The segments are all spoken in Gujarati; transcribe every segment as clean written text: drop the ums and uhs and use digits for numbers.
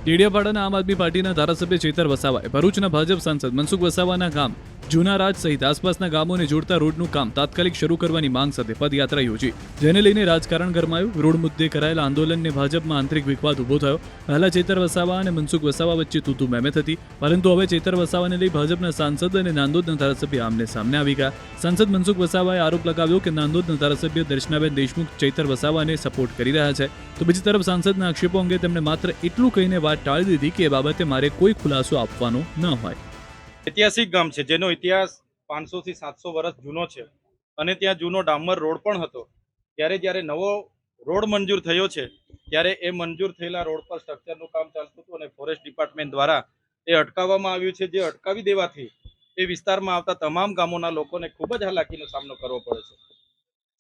ડેડિયાપાડાના આમ આદમી પાર્ટીના ધારાસભ્ય ચેતર વસાવાએ ભરૂચના ભાજપ સાંસદ મનસુખ વસાવાના ગામ જૂના રાજ સહિત આસપાસના ગામોને જોડતા રોડનું કામ તાત્કાલિક શરૂ કરવાની માંગ સાથે પદયાત્રા યોજી, જેને લઈને રાજકારણ ગરમાયું. રોડ મુદ્દે કરાયેલા આંદોલનને ભાજપમાં આંતરિક વિવાદ ઉભો થયો. પહેલા ચેતર વસાવા અને મનસુખ વસાવા વચ્ચે તૂતુ મહેમત હતી, પરંતુ હવે ચેતર વસાવાને લઈ ભાજપના સાંસદ અને નાંદોદના ધારાસભ્ય આમને સામને આવી ગયા. સાંસદ મનસુખ વસાવાએ આરોપ લગાવ્યો કે નાંદોદના ધારાસભ્ય દર્શનાબેન દેશમુખ ચેતર વસાવાને સપોર્ટ કરી રહ્યા છે, તો બીજી તરફ સાંસદના આક્ષેપો અંગે તેમણે માત્ર એટલું કહીને વાત ટાળી દીધી કે એ બાબતે મારે કોઈ ખુલાસો આપવાનો ન હોય. ઐતિહાસિક ગામ છે જેનો ઇતિહાસ 500 થી 700 વર્ષ જૂનો છે અને ત્યાં જૂનો ડામર રોડ પણ હતો. જ્યારે નવો રોડ મંજૂર થયો છે ત્યારે એ મંજૂર થયેલા રોડ પર સ્ટ્રક્ચરનું કામ ચાલતું હતું અને ફોરેસ્ટ ડિપાર્ટમેન્ટ દ્વારા એ અટકાવવામાં આવ્યું છે, જે અટકાવી દેવાથી એ વિસ્તારમાં આવતા તમામ ગામોના લોકોને ખૂબ જ હાલાકીનો સામનો કરવો પડે છે.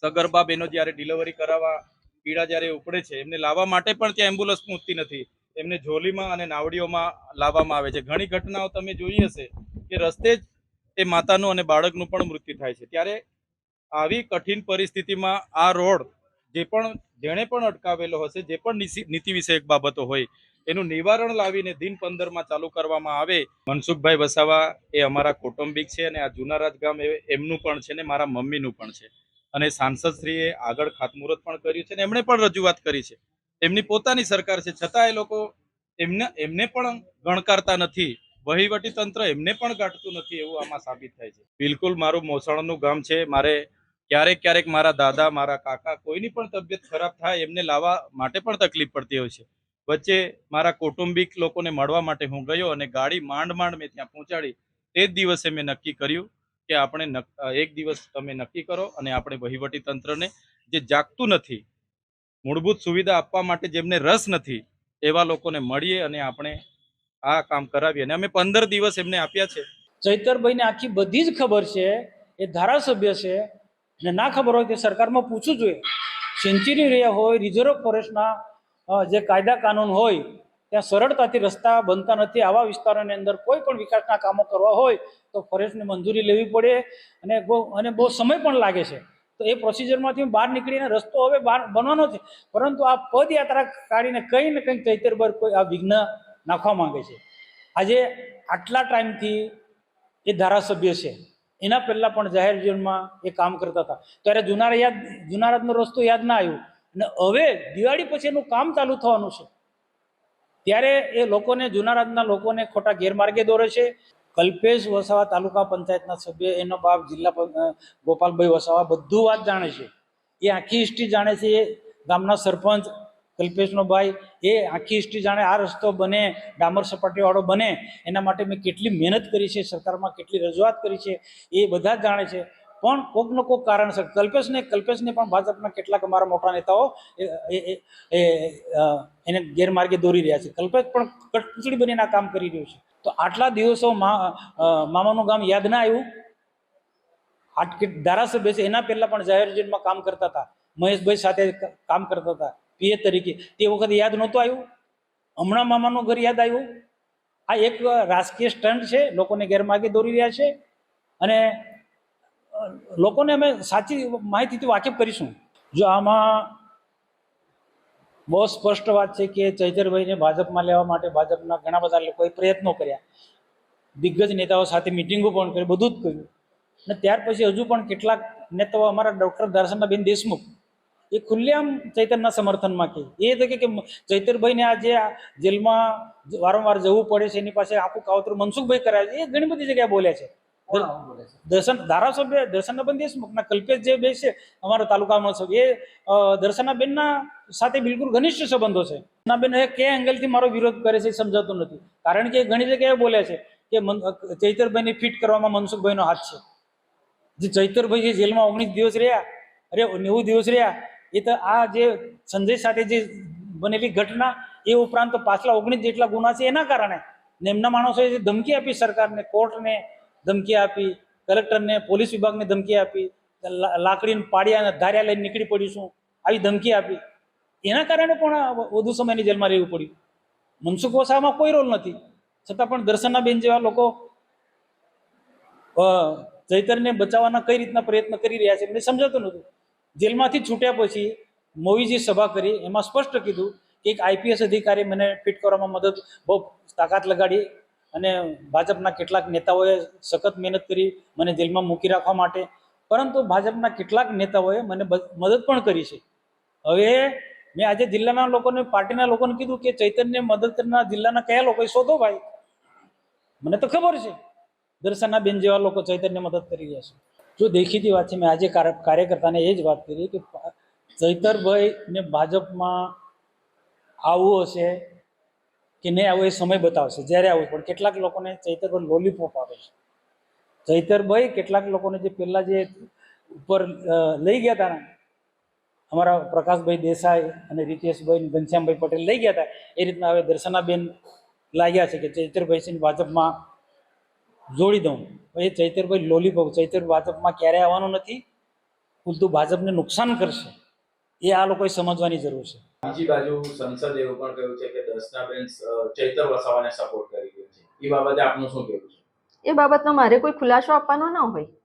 સગર્ભા બહેનો જ્યારે ડિલિવરી કરાવવા પીડા જ્યારે ઉપડે છે, એમને લાવવા માટે પણ ત્યાં એમ્બ્યુલન્સ પહોંચતી નથી, એમને ઝોલીમાં અને નાવડીઓમાં લાવવામાં આવે છે. ઘણી ઘટનાઓ તમે જોઈ હશે કે રસ્તે જ એ માતાનું અને બાળકનું પણ મૃત્યુ થાય છે. ત્યારે આવી કઠિન પરિસ્થિતિમાં આ રોડ જેણે પણ અટકાવેલો હશે, જે પણ નીતિ વિષયક બાબતો હોય એનું નિવારણ લાવીને દિન 15માં ચાલુ કરવામાં આવે. મનસુખભાઈ વસાવા એ અમારા કૌટુંબિક છે અને આ જુનારાજ ગામ એમનું પણ છે ને મારા મમ્મીનું પણ છે. અને સાંસદશ્રીએ આગળ ખાતમુહૂર્ત પણ કર્યું છે અને એમણે પણ રજૂઆત કરી છે. એમની પોતાની સરકાર છે, છતાં એ લોકો એમને પણ ગણકારતા નથી, વહીવટી તંત્ર એમને પણ ગાંઠતું નથી, એવું આમાં સાબિત થાય છે. બિલકુલ મારું મોસાળનું ગામ છે. મારે ક્યારેક મારા દાદા, મારા કાકા, કોઈની પણ તબિયત ખરાબ થાય એમને લાવવા માટે પણ તકલીફ પડતી હોય છે. વચ્ચે મારા કૌટુંબિક લોકોને મળવા માટે હું ગયો અને ગાડી માંડ મેં ત્યાં પહોંચાડી. તે જ દિવસે મેં નક્કી કર્યું કે આપણે એક દિવસ તમે નક્કી કરો અને આપણે વહીવટી તંત્રને, જે જાગતું નથી, મૂળભૂત સુવિધા આપવા માટે જેમને રસ નથી, એવા લોકોને મળીએ અને આપણે આ કામ કરાવીએ. અને અમે 15 દિવસ એમને આપ્યા છે. ચૈતરભાઈને આખી બધી જ ખબર છે, એ ધારાસભ્ય છે ને ના ખબર હોય તે સરકારમાં પૂછવું જોઈએ. સેન્ચુરી રહ્યા હોય, રિઝર્વ ફોરેસ્ટના જે કાયદા કાનૂન હોય ત્યાં સરળતાથી રસ્તા બનતા નથી. આવા વિસ્તારોની અંદર કોઈ પણ વિકાસના કામો કરવા હોય તો ફોરેસ્ટની મંજૂરી લેવી પડે અને બહુ સમય પણ લાગે છે. તો એ પ્રોસિજરમાંથી બહાર નીકળીને રસ્તો હવે બહાર બનવાનો છે, પરંતુ આ પદયાત્રા કાઢીને કંઈ ને કંઈ ચૈતરભાઈ કોઈ આ વિઘ્ન નાખવા માંગે છે. આજે આટલા ટાઈમથી એ ધારાસભ્ય છે, એના પહેલાં પણ જાહેર જીવનમાં એ કામ કરતા હતા, ત્યારે જુનારાજનો રસ્તો યાદ ના આવ્યો અને હવે દિવાળી પછી એનું કામ ચાલુ થવાનું છે ત્યારે એ લોકોને, જુનારાજના લોકોને ખોટા ગેરમાર્ગે દોરે છે. કલ્પેશ વસાવા તાલુકા પંચાયતના સભ્ય, એનો બાપ જિલ્લા ગોપાલભાઈ વસાવા બધું વાત જાણે છે. એ આખી હિસ્ટ્રી જાણે છે. એ ગામના સરપંચ કલ્પેશનો ભાઈ એ આખી હિસ્ટ્રી જાણે. આ રસ્તો બને, ડામર સપાટીવાળો બને, એના માટે મેં કેટલી મહેનત કરી છે, સરકારમાં કેટલી રજૂઆત કરી છે, એ બધા જ જાણે છે. પણ કોકનો કોક કારણસર કલ્પેશને પણ ભાજપના કેટલાક અમારા મોટા નેતાઓ એને ગેરમાર્ગે દોરી રહ્યા છે. કલ્પેશ પણ કટપુતળી બનીને કામ કરી રહ્યું છે. તો આટલા દિવસો મામાનું ગામ યાદ ના આવ્યું? ધારાસભ્ય છે, એના પહેલા પણ જાહેર જીવનમાં કામ કરતા હતા, મહેશભાઈ સાથે કામ કરતા હતા પીએ તરીકે. તે વખતે યાદ નહોતું આવ્યું? હમણાં મામાનું ઘર યાદ આવ્યું? આ એક રાજકીય સ્ટન્ટ છે, લોકોને ગેરમાર્ગે દોરી રહ્યા છે અને લોકોને અમે સાચી માહિતીથી વાકેફ કરીશું. જો આમાં બહુ સ્પષ્ટ વાત છે કે ચૈતરભાઈને ભાજપમાં લેવા માટે ભાજપના ઘણા બધા લોકોએ પ્રયત્નો કર્યા, દિગ્ગજ નેતાઓ સાથે મિટિંગો પણ કરી, બધું જ કર્યું. અને ત્યાર પછી હજુ પણ કેટલાક નેતાઓ, અમારા ડૉક્ટર દર્શનાબેન દેશમુખ, એ ખુલ્લેઆમ ચૈતરના સમર્થનમાં કહે. એ તો કે ચૈતરભાઈને આ જે જેલમાં વારંવાર જવું પડે છે, એની પાસે આખું કાવતરું મનસુખભાઈ કરાવે છે, એ ઘણી બધી જગ્યાએ બોલ્યા છે. ધારાસભ્ય દર્શનાબેન દેશમુખના કલ્પેશ જે બે છે અમારા તાલુકામાં, એ દર્શનાબેનના સાથે બિલકુલ ઘનિષ્ઠ સંબંધો છે. દર્શનાબેન કે એંગલથી મારો વિરોધ કરે છે સમજાતું નથી, કારણ કે ઘણી જગ્યાએ બોલ્યા છે કે ચૈતરભાઈને ફિટ કરવામાં મનસુખભાઈનો હાથ છે. જે ચૈતરભાઈ જે જેલમાં 19 દિવસ રહ્યા, 90 દિવસ રહ્યા, એ તો આ જે સંજય સાથે જે બનેલી ઘટના, એ ઉપરાંત પાછલા 19 જેટલા ગુના છે એના કારણે એમના માણસોએ જે ધમકી આપી, સરકારને, કોર્ટને ધમકી આપી, કલેક્ટરને, પોલીસ વિભાગને ધમકી આપી, લાકડીને પાડિયા ધાર્યા લઈને નીકળી પડીશું, આવી ધમકી આપી, એના કારણે પણ વધુ સમયની જેલમાં રહેવું પડ્યું. મનસુખ વસાવામાં કોઈ રોલ નથી, છતાં પણ દર્શનાબેન જેવા લોકો ચૈતરને બચાવવાના કઈ રીતના પ્રયત્ન કરી રહ્યા છે એમને સમજાતું નથી. જેલમાંથી છૂટ્યા પછી મોવીજી સભા કરી, એમાં સ્પષ્ટ કીધું કે એક આઈપીએસ અધિકારી મને ફિટ કરવામાં બહુ તાકાત લગાડી અને ભાજપના કેટલાક નેતાઓએ સખત મહેનત કરી મને જેલમાં મૂકી રાખવા માટે, પરંતુ ભાજપના કેટલાક નેતાઓએ મને મદદ પણ કરી છે. હવે મેં આજે જિલ્લાના લોકોને, પાર્ટીના લોકોને કીધું કે ચૈતન્ય મદદ કરનાર જિલ્લાના કયા લોકો શોધો ભાઈ. મને તો ખબર છે દર્શનાબેન જેવા લોકો ચૈતન્ય મદદ કરી રહ્યા છે. જો દેખીતી વાત છે, મેં આજે કાર્યકર્તાને એ જ વાત કરી કે ચૈતરભાઈ ને ભાજપમાં આવવું હશે કે નહીં આવું એ સમય બતાવશે, જ્યારે આવું. પણ કેટલાક લોકોને ચૈતરભાઈ લોલીપોપ આપે છે. ચૈતરભાઈ કેટલાક લોકોને જે પહેલા જે ઉપર લઈ ગયા હતા ને, અમારા પ્રકાશભાઈ દેસાઈ અને રીતેશભાઈ ઘનશ્યામભાઈ પટેલ લઈ ગયા હતા, એ રીતના હવે દર્શનાબેન લાગ્યા છે કે ચૈતરભાઈ ભાજપમાં જોડી દઉં. એ ચૈતરભાઈ લોલીપોપ, ચૈતર ભાજપમાં ક્યારેય આવવાનું નથી, ઉલટું ભાજપને નુકસાન કરશે, એ આ લોકોએ સમજવાની જરૂર છે. બીજી બાજુ સંસદ એવું પણ કહ્યું છે કે દર્શનાબેન ચૈતર વસાવાને સપોર્ટ કરી રહ્યું છે. એ બાબતે આપનું શું કહેવું છે? એ બાબતનો મારે કોઈ ખુલાસો આપવાનો ન હોય.